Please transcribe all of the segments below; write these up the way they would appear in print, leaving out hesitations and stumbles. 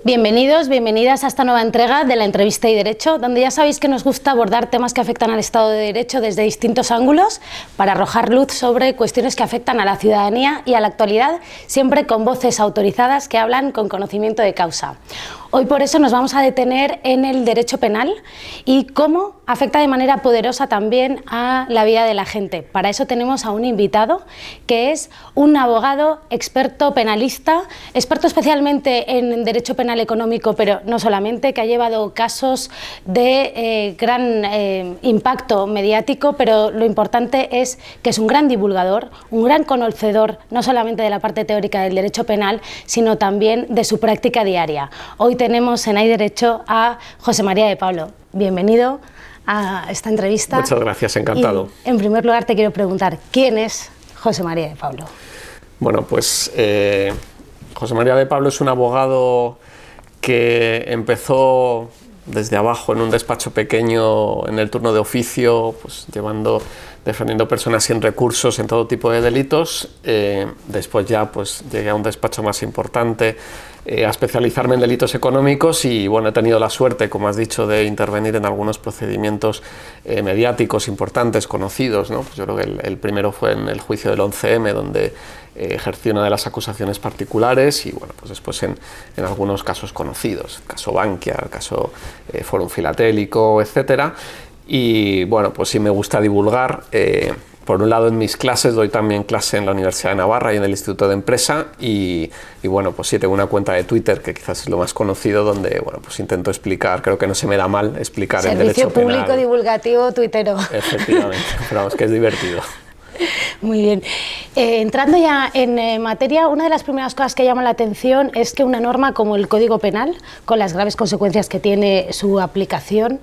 Bienvenidos, bienvenidas a esta nueva entrega de la entrevista y Derecho, donde ya sabéis que nos gusta abordar temas que afectan al Estado de Derecho desde distintos ángulos para arrojar luz sobre cuestiones que afectan a la ciudadanía y a la actualidad, siempre con voces autorizadas que hablan con conocimiento de causa. Hoy por eso nos vamos a detener en el derecho penal y cómo afecta de manera poderosa también a la vida de la gente. Para eso tenemos a un invitado que es un abogado experto penalista, experto especialmente en derecho penal económico, pero no solamente, que ha llevado casos de gran impacto mediático, pero lo importante es que es un gran divulgador, un gran conocedor no solamente de la parte teórica del derecho penal, sino también de su práctica diaria. Hoy tenemos en Hay Derecho a José María de Pablo. Bienvenido a esta entrevista. Muchas gracias, encantado. Y, en primer lugar, te quiero preguntar, ¿quién es José María de Pablo? Bueno, pues José María de Pablo es un abogado que empezó desde abajo en un despacho pequeño en el turno de oficio, pues defendiendo personas sin recursos en todo tipo de delitos. Después ya pues llegué a un despacho más importante, a especializarme en delitos económicos y bueno, he tenido la suerte, como has dicho, de intervenir en algunos procedimientos mediáticos importantes, conocidos, ¿no? Pues yo creo que el primero fue en el juicio del 11M, donde ejercí una de las acusaciones particulares y bueno, pues después en algunos casos conocidos, el caso Bankia, el caso Fórum Filatélico, etcétera. Y bueno, pues sí me gusta divulgar. Por un lado, en mis clases doy también clase en la Universidad de Navarra y en el Instituto de Empresa y bueno, pues sí tengo una cuenta de Twitter que quizás es lo más conocido, donde bueno, pues intento explicar, creo que no se me da mal explicar el derecho penal. Servicio público divulgativo tuitero. Efectivamente, pero vamos, que es divertido. Muy bien. Entrando ya en materia, una de las primeras cosas que llama la atención es que una norma como el Código Penal, con las graves consecuencias que tiene su aplicación,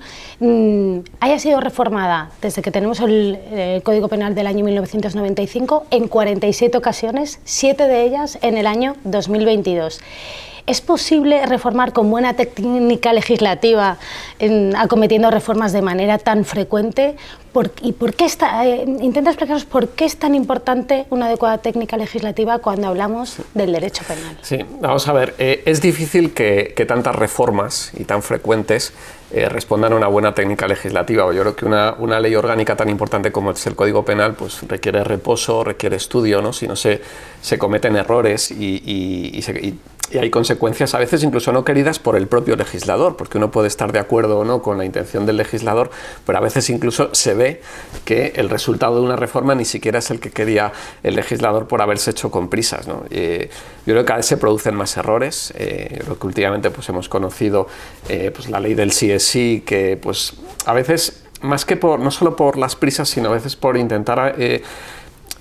haya sido reformada desde que tenemos el Código Penal del año 1995 en 47 ocasiones, 7 de ellas en el año 2022. ¿Es posible reformar con buena técnica legislativa, acometiendo reformas de manera tan frecuente? Intenta explicaros por qué es tan importante una adecuada técnica legislativa cuando hablamos del derecho penal. Sí, vamos a ver, es difícil que tantas reformas y tan frecuentes respondan a una buena técnica legislativa. Yo creo que una ley orgánica tan importante como es el Código Penal pues requiere reposo, requiere estudio, ¿no? Si no se cometen errores y hay consecuencias a veces incluso no queridas por el propio legislador, porque uno puede estar de acuerdo o no con la intención del legislador, pero a veces incluso se ve que el resultado de una reforma ni siquiera es el que quería el legislador por haberse hecho con prisas, ¿no? Yo creo que cada vez se producen más errores. Yo creo que últimamente pues hemos conocido pues la ley del sí es sí, que pues a veces más que no solo por las prisas, sino a veces por intentar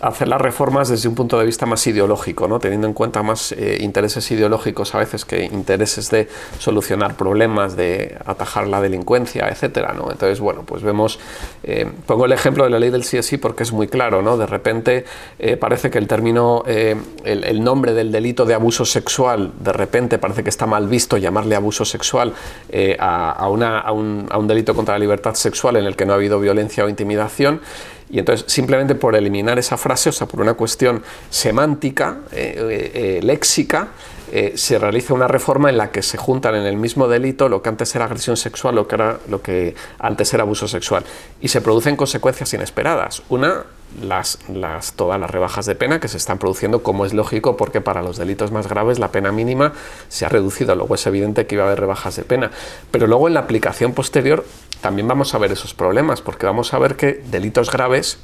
hacer las reformas desde un punto de vista más ideológico, ¿no? Teniendo en cuenta más intereses ideológicos a veces que intereses de solucionar problemas, de atajar la delincuencia, etcétera, ¿no? Entonces, bueno, pues vemos, pongo el ejemplo de la ley del sí es sí porque es muy claro, ¿no? De repente parece que el término, el nombre del delito de abuso sexual, de repente parece que está mal visto llamarle abuso sexual a un delito contra la libertad sexual en el que no ha habido violencia o intimidación. Y entonces, simplemente por eliminar esa frase, o sea, por una cuestión semántica, léxica, se realiza una reforma en la que se juntan en el mismo delito lo que antes era agresión sexual, lo que antes era abuso sexual. Y se producen consecuencias inesperadas. Una, todas las rebajas de pena que se están produciendo, como es lógico, porque para los delitos más graves la pena mínima se ha reducido. Luego es evidente que iba a haber rebajas de pena. Pero luego en la aplicación posterior también vamos a ver esos problemas, porque vamos a ver que delitos graves,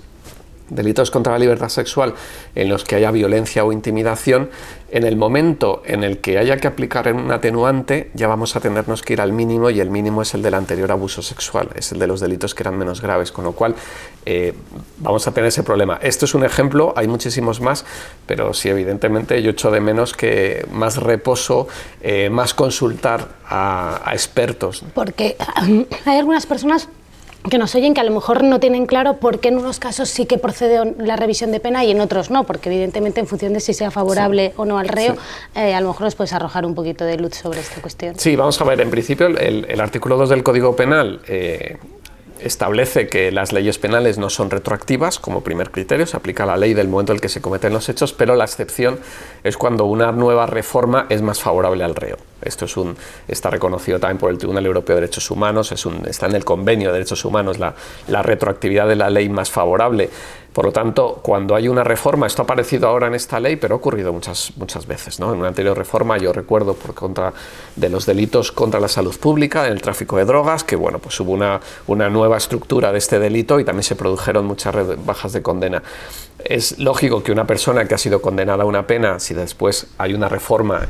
delitos contra la libertad sexual en los que haya violencia o intimidación, en el momento en el que haya que aplicar un atenuante ya vamos a tenernos que ir al mínimo, y el mínimo es el del anterior abuso sexual, es el de los delitos que eran menos graves, con lo cual vamos a tener ese problema. Esto es un ejemplo, hay muchísimos más, pero sí, evidentemente yo echo de menos que más reposo, más consultar a expertos. Porque hay algunas personas que nos oyen que a lo mejor no tienen claro por qué en unos casos sí que procede la revisión de pena y en otros no, porque evidentemente en función de si sea favorable o no al reo, a lo mejor nos puedes arrojar un poquito de luz sobre esta cuestión. Sí, vamos a ver, en principio el artículo 2 del Código Penal establece que las leyes penales no son retroactivas como primer criterio, se aplica la ley del momento en el que se cometen los hechos, pero la excepción es cuando una nueva reforma es más favorable al reo. Esto está reconocido también por el Tribunal Europeo de Derechos Humanos, está en el Convenio de Derechos Humanos la retroactividad de la ley más favorable. Por lo tanto, cuando hay una reforma, esto ha aparecido ahora en esta ley, pero ha ocurrido muchas veces, ¿no? En una anterior reforma, yo recuerdo por contra de los delitos contra la salud pública, el tráfico de drogas, que bueno, pues hubo una nueva estructura de este delito y también se produjeron muchas rebajas de condena. Es lógico que una persona que ha sido condenada a una pena, si después hay una reforma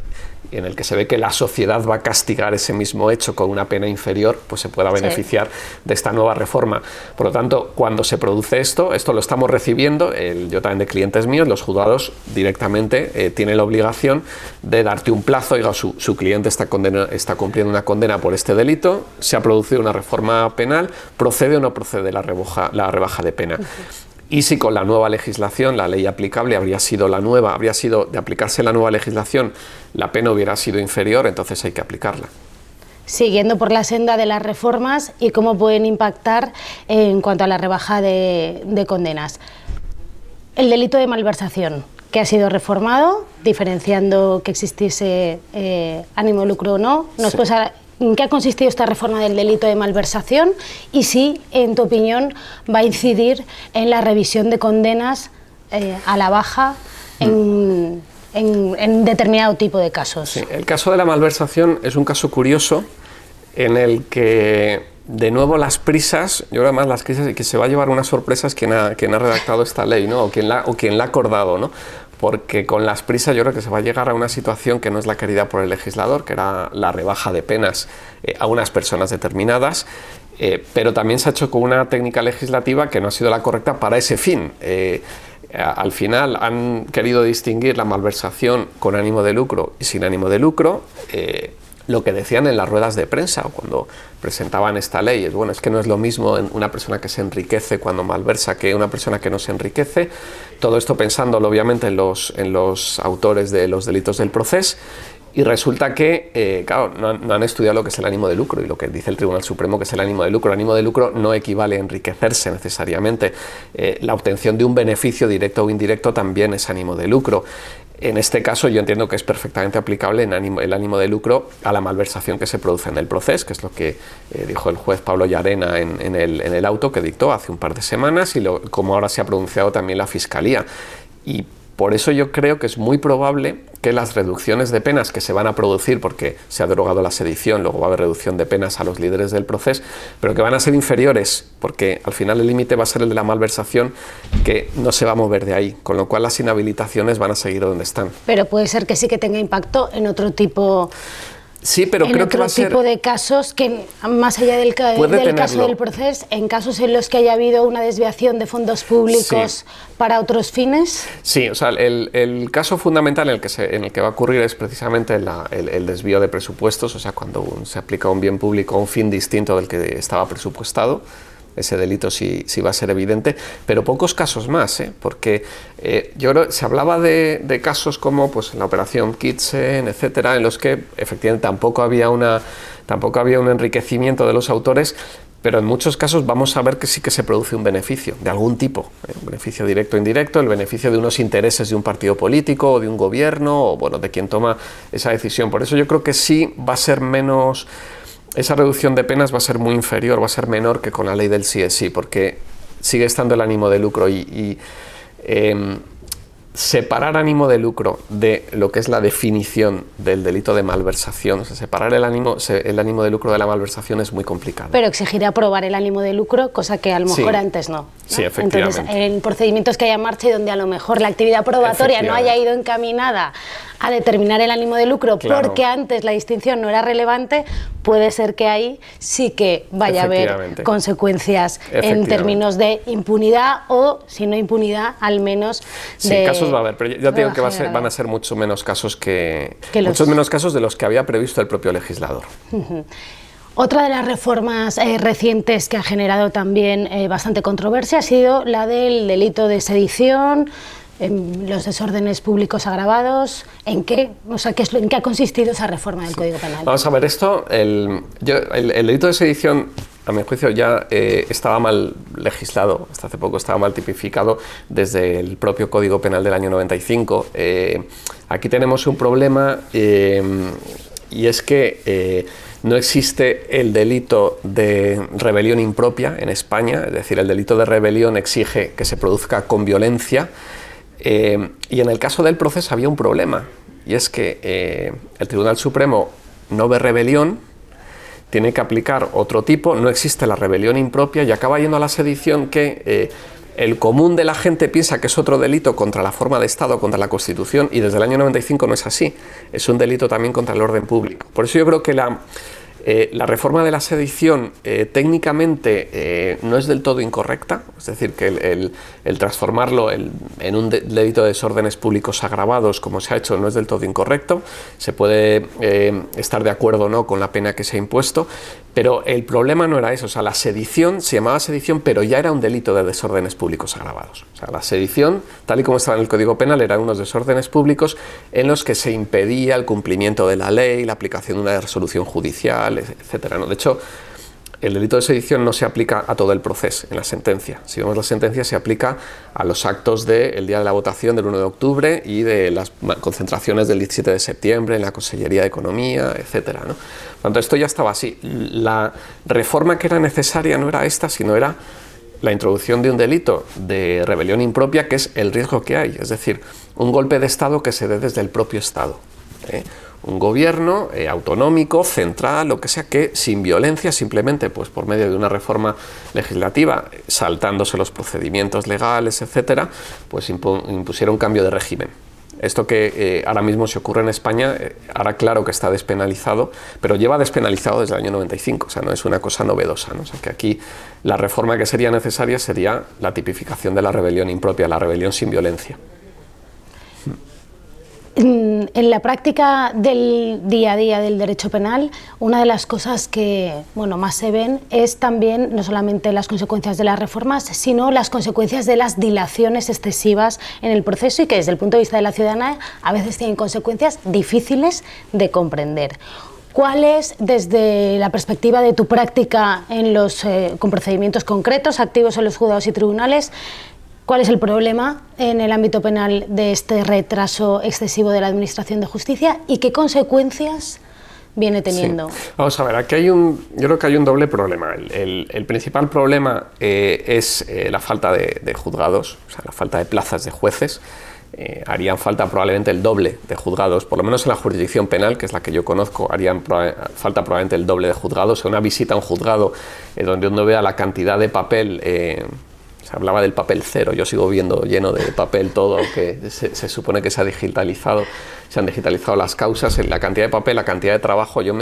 en el que se ve que la sociedad va a castigar ese mismo hecho con una pena inferior, pues se pueda beneficiar de esta nueva reforma. Por lo tanto, cuando se produce esto lo estamos recibiendo, yo también de clientes míos, los juzgados directamente tienen la obligación de darte un plazo. Oiga, su cliente está cumpliendo una condena por este delito, se ha producido una reforma penal, ¿procede o no procede la rebaja de pena? Y si con la nueva legislación, la ley aplicable habría sido de aplicarse la nueva legislación, la pena hubiera sido inferior, entonces hay que aplicarla. Siguiendo por la senda de las reformas y cómo pueden impactar en cuanto a la rebaja de condenas. El delito de malversación, que ha sido reformado, diferenciando que existiese ánimo de lucro o no. ¿Nos puedes ¿En qué ha consistido esta reforma del delito de malversación y si, en tu opinión, va a incidir en la revisión de condenas a la baja en determinado tipo de casos? Sí, el caso de la malversación es un caso curioso en el que, de nuevo, las prisas, yo creo más las prisas, y que se va a llevar unas sorpresas quien ha redactado esta ley, ¿no? o quien la ha acordado, ¿no? Porque con las prisas yo creo que se va a llegar a una situación que no es la querida por el legislador, que era la rebaja de penas a unas personas determinadas, pero también se ha hecho con una técnica legislativa que no ha sido la correcta para ese fin. Al final han querido distinguir la malversación con ánimo de lucro y sin ánimo de lucro. Lo que decían en las ruedas de prensa o cuando presentaban esta ley es, bueno, es que no es lo mismo una persona que se enriquece cuando malversa que una persona que no se enriquece. Todo esto pensándolo obviamente en los autores de los delitos del procés, y resulta que, claro, no han estudiado lo que es el ánimo de lucro y lo que dice el Tribunal Supremo que es el ánimo de lucro. El ánimo de lucro no equivale a enriquecerse necesariamente. La obtención de un beneficio directo o indirecto también es ánimo de lucro. En este caso yo entiendo que es perfectamente aplicable el ánimo de lucro a la malversación que se produce en el proceso, que es lo que dijo el juez Pablo Llarena en el auto que dictó hace un par de semanas y como ahora se ha pronunciado también la Fiscalía. Y por eso yo creo que es muy probable que las reducciones de penas que se van a producir, porque se ha derogado la sedición, luego va a haber reducción de penas a los líderes del proceso, pero que van a ser inferiores, porque al final el límite va a ser el de la malversación, que no se va a mover de ahí, con lo cual las inhabilitaciones van a seguir donde están. Pero puede ser que sí que tenga impacto en otro tipo. Sí, pero creo que va a ser... tipo de casos que, más allá del caso del proceso, en casos en los que haya habido una desviación de fondos públicos para otros fines. Sí, o sea, el caso fundamental en el que va a ocurrir es precisamente el desvío de presupuestos, o sea, cuando se aplica un bien público a un fin distinto del que estaba presupuestado. Ese delito sí va a ser evidente, pero pocos casos más, porque yo creo se hablaba de casos como pues la operación Kitchen, etcétera, en los que efectivamente tampoco había un enriquecimiento de los autores, pero en muchos casos vamos a ver que sí que se produce un beneficio de algún tipo, un beneficio directo o indirecto, el beneficio de unos intereses de un partido político o de un gobierno o bueno, de quien toma esa decisión. Por eso yo creo que sí va a ser menos... Esa reducción de penas va a ser muy inferior, va a ser menor que con la ley del sí es sí, porque sigue estando el ánimo de lucro y separar ánimo de lucro de lo que es la definición del delito de malversación, o sea, separar el ánimo de lucro de la malversación es muy complicado. Pero exigirá probar el ánimo de lucro, cosa que a lo mejor antes no. Sí, efectivamente. Entonces, en procedimientos que haya en marcha y donde a lo mejor la actividad probatoria no haya ido encaminada a determinar el ánimo de lucro, porque antes la distinción no era relevante, puede ser que ahí sí que vaya a haber consecuencias en términos de impunidad o, si no impunidad, al menos de... Casos va a haber, pero ya te digo que van a ser mucho menos casos muchos menos casos de los que había previsto el propio legislador. Otra de las reformas recientes que ha generado también bastante controversia ha sido la del delito de sedición, los desórdenes públicos agravados. ¿En qué ha consistido esa reforma del Código Penal? Vamos a ver, el delito de sedición, a mi juicio, ya estaba mal legislado, hasta hace poco estaba mal tipificado desde el propio Código Penal del año 95. Aquí tenemos un problema y es que no existe el delito de rebelión impropia en España, es decir, el delito de rebelión exige que se produzca con violencia, y en el caso del Procés había un problema, y es que el Tribunal Supremo no ve rebelión, tiene que aplicar otro tipo, no existe la rebelión impropia y acaba yendo a la sedición que el común de la gente piensa que es otro delito contra la forma de Estado, contra la Constitución, y desde el año 95 no es así, es un delito también contra el orden público. Por eso yo creo que la reforma de la sedición técnicamente no es del todo incorrecta, es decir, que el transformarlo en un delito de desórdenes públicos agravados, como se ha hecho, no es del todo incorrecto, se puede estar de acuerdo o no con la pena que se ha impuesto, pero el problema no era eso, o sea, la sedición se llamaba sedición, pero ya era un delito de desórdenes públicos agravados. O sea, la sedición, tal y como estaba en el Código Penal, eran unos desórdenes públicos en los que se impedía el cumplimiento de la ley, la aplicación de una resolución judicial, etcétera, ¿no? De hecho, el delito de sedición no se aplica a todo el proceso en la sentencia. Si vemos la sentencia, se aplica a los actos del día de la votación del 1 de octubre y de las concentraciones del 17 de septiembre en la Consellería de Economía, etcétera, ¿no? Por tanto, esto ya estaba así. La reforma que era necesaria no era esta, sino era la introducción de un delito de rebelión impropia, que es el riesgo que hay, es decir, un golpe de Estado que se dé desde el propio Estado. Un gobierno autonómico, central, lo que sea, que sin violencia, simplemente pues por medio de una reforma legislativa, saltándose los procedimientos legales, etcétera, pues impusiera un cambio de régimen. Esto que ahora mismo se ocurre en España, ahora claro que está despenalizado, pero lleva despenalizado desde el año 95, o sea, no es una cosa novedosa, ¿no? O sea, que aquí la reforma que sería necesaria sería la tipificación de la rebelión impropia, la rebelión sin violencia. En la práctica del día a día del derecho penal, una de las cosas que más se ven es también no solamente las consecuencias de las reformas, sino las consecuencias de las dilaciones excesivas en el proceso y que desde el punto de vista de la ciudadanía a veces tienen consecuencias difíciles de comprender. ¿Cuál es, desde la perspectiva de tu práctica con procedimientos concretos, activos en los juzgados y tribunales, cuál es el problema en el ámbito penal de este retraso excesivo de la Administración de Justicia y qué consecuencias viene teniendo? Sí. Vamos a ver, aquí yo creo que hay un doble problema. El principal problema es la falta de juzgados, o sea, la falta de plazas de jueces. Harían falta probablemente el doble de juzgados, por lo menos en la jurisdicción penal, que es la que yo conozco, harían falta probablemente el doble de juzgados. O sea, una visita a un juzgado donde uno vea la cantidad de papel. Se hablaba del papel cero, yo sigo viendo lleno de papel todo, que se supone que se han digitalizado las causas, la cantidad de papel, la cantidad de trabajo, yo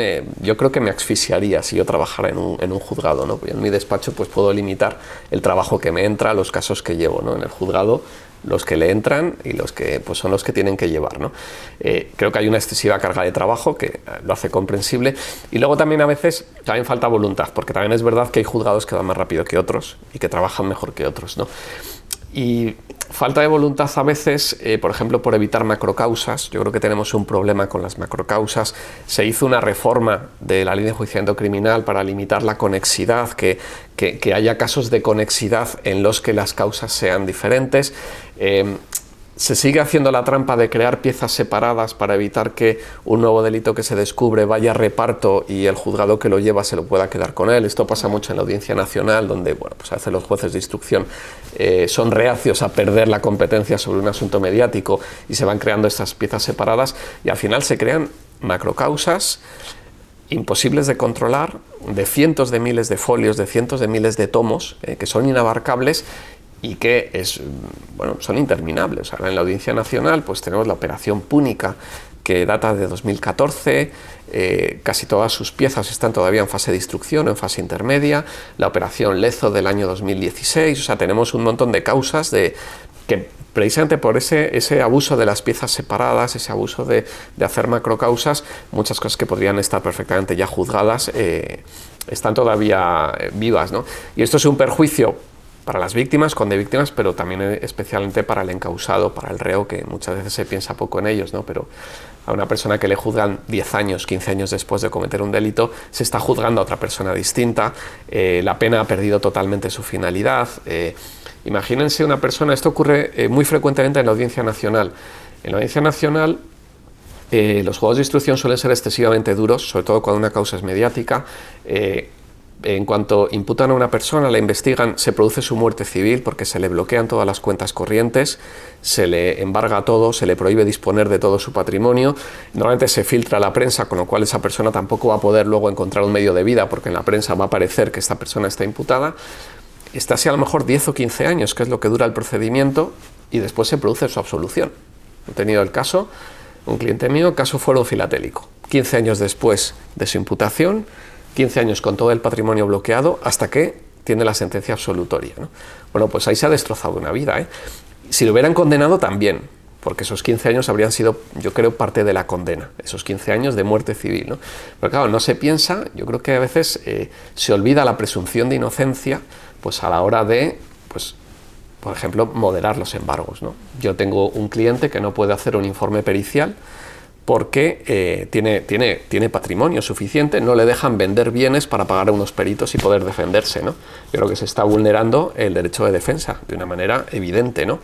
creo que me asfixiaría si yo trabajara en un juzgado, ¿no? Pues en mi despacho pues puedo limitar el trabajo que me entra, los casos que llevo, ¿no? En el juzgado, los que le entran y los que pues son los que tienen que llevar, ¿no? Creo que hay una excesiva carga de trabajo que lo hace comprensible, y luego también a veces también falta voluntad, porque también es verdad que hay juzgados que van más rápido que otros y que trabajan mejor que otros, ¿no? Y falta de voluntad a veces, por ejemplo, por evitar macrocausas. Yo creo que tenemos un problema con las macrocausas. Se hizo una reforma de la ley de enjuiciamiento criminal para limitar la conexidad, que haya casos de conexidad en los que las causas sean diferentes. Se sigue haciendo la trampa de crear piezas separadas para evitar que un nuevo delito que se descubre vaya a reparto y el juzgado que lo lleva se lo pueda quedar con él. Esto pasa mucho en la Audiencia Nacional, donde pues a veces los jueces de instrucción son reacios a perder la competencia sobre un asunto mediático y se van creando estas piezas separadas y al final se crean macrocausas imposibles de controlar, de cientos de miles de folios, de cientos de miles de tomos que son inabarcables y que son interminables. Ahora en la Audiencia Nacional pues tenemos la operación Púnica, que data de 2014, casi todas sus piezas están todavía en fase de instrucción o en fase intermedia, la operación Lezo del año 2016, o sea, tenemos un montón de causas que precisamente por ese abuso de las piezas separadas, ese abuso de hacer macrocausas, muchas cosas que podrían estar perfectamente ya juzgadas están todavía vivas, ¿no? Y esto es un perjuicio para las víctimas, víctimas, pero también especialmente para el encausado, para el reo, que muchas veces se piensa poco en ellos, ¿no? Pero a una persona que le juzgan 10 años, 15 años después de cometer un delito, se está juzgando a otra persona distinta, la pena ha perdido totalmente su finalidad. Imagínense una persona, esto ocurre muy frecuentemente en la Audiencia Nacional. En la Audiencia Nacional Los juzgados de instrucción suelen ser excesivamente duros, sobre todo cuando una causa es mediática. En cuanto imputan a una persona, la investigan, se produce su muerte civil porque se le bloquean todas las cuentas corrientes, se le embarga todo, se le prohíbe disponer de todo su patrimonio, normalmente se filtra a la prensa, con lo cual esa persona tampoco va a poder luego encontrar un medio de vida porque en la prensa va a aparecer que esta persona está imputada. Está así a lo mejor 10 o 15 años, que es lo que dura el procedimiento, y después se produce su absolución. He tenido el caso, un cliente mío, caso fuero filatélico, 15 años después de su imputación, 15 años con todo el patrimonio bloqueado hasta que tiene la sentencia absolutoria, ¿no? Bueno, pues ahí se ha destrozado una vida, ¿eh? Si lo hubieran condenado también, porque esos 15 años habrían sido, yo creo, parte de la condena, esos 15 años de muerte civil, ¿no? Pero claro, no se piensa, yo creo que a veces se olvida la presunción de inocencia, pues a la hora de, pues, por ejemplo, moderar los embargos, ¿no? Yo tengo un cliente que no puede hacer un informe pericial porque tiene patrimonio suficiente, no le dejan vender bienes para pagar a unos peritos y poder defenderse, ¿no? Yo creo que se está vulnerando el derecho de defensa de una manera evidente, ¿no?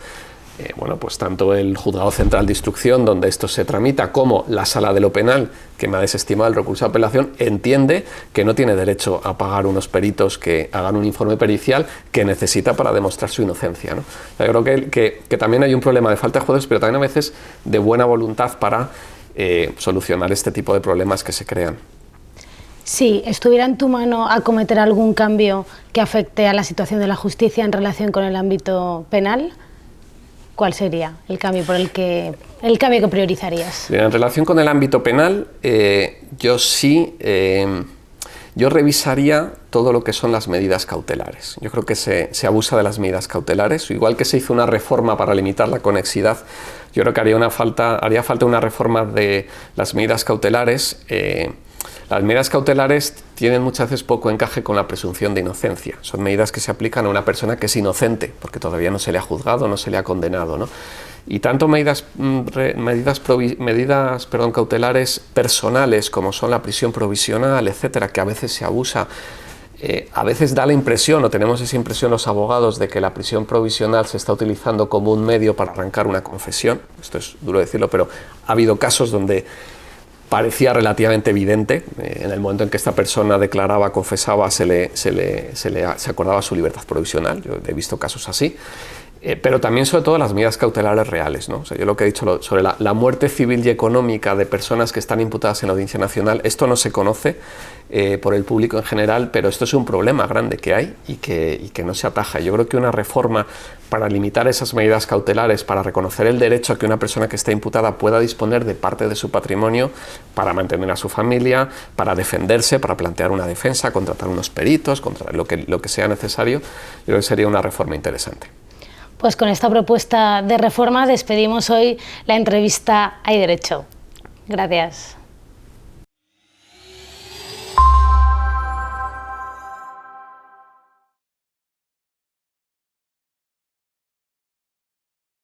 Bueno, pues tanto el Juzgado Central de Instrucción, donde esto se tramita, como la Sala de lo Penal, que me ha desestimado el recurso de apelación, entiende que no tiene derecho a pagar unos peritos que hagan un informe pericial que necesita para demostrar su inocencia, ¿no? Yo creo que también hay un problema de falta de jueces, pero también a veces de buena voluntad para solucionar este tipo de problemas que se crean. Si estuviera en tu mano acometer algún cambio que afecte a la situación de la justicia en relación con el ámbito penal, ¿cuál sería el cambio que priorizarías? En relación con el ámbito penal, yo revisaría todo lo que son las medidas cautelares. Yo creo que se abusa de las medidas cautelares. Igual que se hizo una reforma para limitar la conexidad, yo creo que haría falta una reforma de las medidas cautelares. Las medidas cautelares tienen muchas veces poco encaje con la presunción de inocencia. Son medidas que se aplican a una persona que es inocente, porque todavía no se le ha juzgado, no se le ha condenado, ¿no? Y tanto medidas cautelares personales, como son la prisión provisional, etcétera, que a veces se abusa. A veces da la impresión, o tenemos esa impresión los abogados, de que la prisión provisional se está utilizando como un medio para arrancar una confesión. Esto es duro decirlo, pero ha habido casos donde parecía relativamente evidente, en el momento en que esta persona declaraba, confesaba, se acordaba su libertad provisional. Yo he visto casos así. Pero también sobre todo las medidas cautelares reales, ¿no? O sea, yo lo que he dicho sobre la muerte civil y económica de personas que están imputadas en la Audiencia Nacional, esto no se conoce por el público en general, pero esto es un problema grande que hay y que no se ataja. Yo creo que una reforma para limitar esas medidas cautelares, para reconocer el derecho a que una persona que esté imputada pueda disponer de parte de su patrimonio para mantener a su familia, para defenderse, para plantear una defensa, contratar unos peritos, lo que sea necesario, yo creo que sería una reforma interesante. Pues con esta propuesta de reforma despedimos hoy la entrevista Hay Derecho. Gracias.